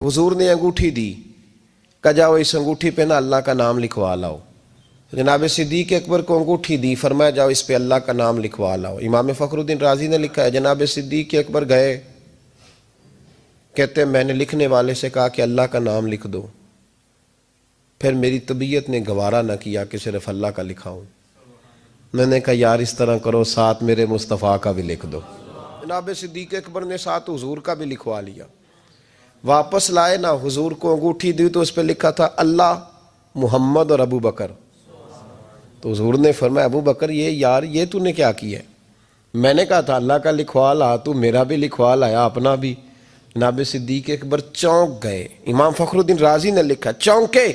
हुजूर ने अंगूठी दी, कहा जाओ इस अंगूठी पे ना अल्लाह का नाम लिखवा लाओ। जनाब सिद्दीक अकबर को अंगूठी दी, फरमाया जाओ इस पे अल्लाह का नाम लिखवा लाओ। इमाम फखरुद्दीन राजी ने लिखा है, जनाब सिद्दीक अकबर गए, कहते मैंने लिखने वाले से कहा कि अल्लाह का नाम लिख दो, फिर मेरी तबीयत ने गवारा ना किया कि सिर्फ अल्लाह का लिखाऊं। मैंने कहा यार इस तरह करो, साथ मेरे मुस्तफ़ा का भी लिख दो। जनाब सिद्दीक अकबर ने साथ हुजूर का भी लिखवा लिया। वापस लाए ना, हुजूर को अंगूठी दी तो उस पर लिखा था अल्लाह, मोहम्मद और अबू बकर। तो हुजूर ने फरमाया अबू बकर ये तूने क्या किया है? मैंने कहा था अल्लाह का लिखवा ला, तू मेरा भी लिखवा लाया, अपना भी। जनाब सिद्दीक अकबर चौंक गए। इमाम फखरुद्दीन राजी ने लिखा चौंके,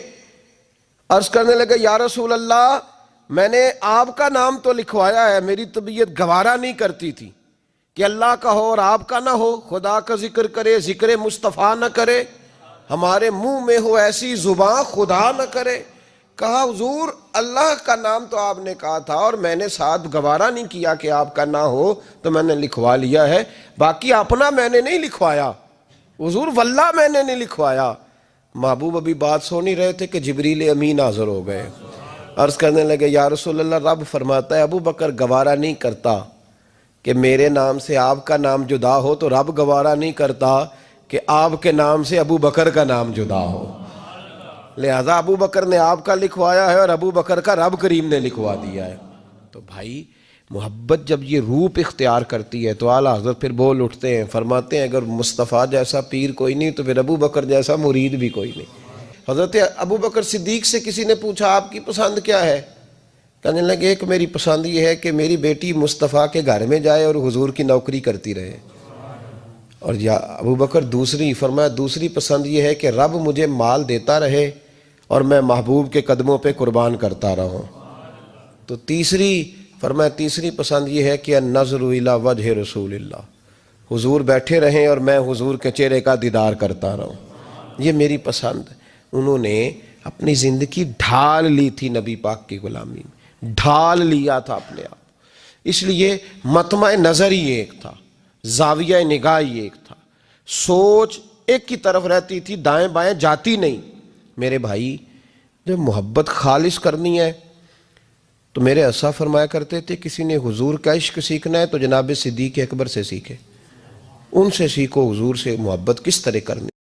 अर्ज करने लगे या रसूल अल्लाह, मैंने आपका नाम तो लिखवाया है, मेरी तबीयत गवारा नहीं करती थी कि अल्लाह का हो और आपका ना हो, खुदा का जिक्र करे, जिक्र मुस्तफ़ा न करे, हमारे मुंह में हो ऐसी जुबान खुदा न करे। कहा हुजूर अल्लाह का नाम तो आपने कहा था और मैंने साथ गवारा नहीं किया कि आपका ना हो, तो मैंने लिखवा लिया है, बाकी अपना मैंने नहीं लिखवाया हुजूर, वल्लाह मैंने नहीं लिखवाया। महबूब अभी बात सुन ही रहे थे कि जिब्रील अमीन हाजिर हो गए। अर्ज करने लगे या रसूल अल्लाह, रब फरमाता है अबू बकर गवारा नहीं करता कि मेरे नाम से आपका नाम जुदा हो, तो रब गवारा नहीं करता कि आपके नाम से अबू बकर का नाम जुदा हो। लिहाजा अबू बकर ने आपका लिखवाया है और अबू बकर का रब करीम ने लिखवा दिया है। तो भाई मोहब्बत जब ये रूप इख्तियार करती है तो आला हज़रत फिर बोल उठते हैं, फरमाते हैं अगर मुस्तफ़ा जैसा पीर कोई नहीं तो फिर अबू बकर जैसा मुरीद भी कोई नहीं। हज़रत अबू बकर सिद्दीक से किसी ने पूछा आपकी पसंद क्या है? कहने लगे एक मेरी पसंद ये है कि मेरी बेटी मुस्तफ़ा के घर में जाए और हुजूर की नौकरी करती रहे। और या अबू बकर दूसरी, फरमाया दूसरी पसंद ये है कि रब मुझे माल देता रहे और मैं महबूब के कदमों पे कुर्बान करता रहूं। तो तीसरी, फरमाया तीसरी पसंद ये है कि नज़रु इला वजह रसूलिल्लाह, हुजूर बैठे रहें और मैं हुजूर के चेहरे का दीदार करता रहूं, ये मेरी पसंद। उन्होंने अपनी ज़िंदगी ढाल ली थी नबी पाक की गुलामी में, ढाल लिया था अपने आप। इसलिए मतमा नज़र ही एक था, जाविया निगाह ही एक था, सोच एक की तरफ रहती थी, दाएं बाएं जाती नहीं। मेरे भाई जब मोहब्बत खालिश करनी है तो मेरे असा फरमाया करते थे किसी ने हुजूर का इश्क सीखना है तो जनाब सिद्दीक अकबर से सीखे, उनसे सीखो हुजूर से मोहब्बत किस तरह करनी।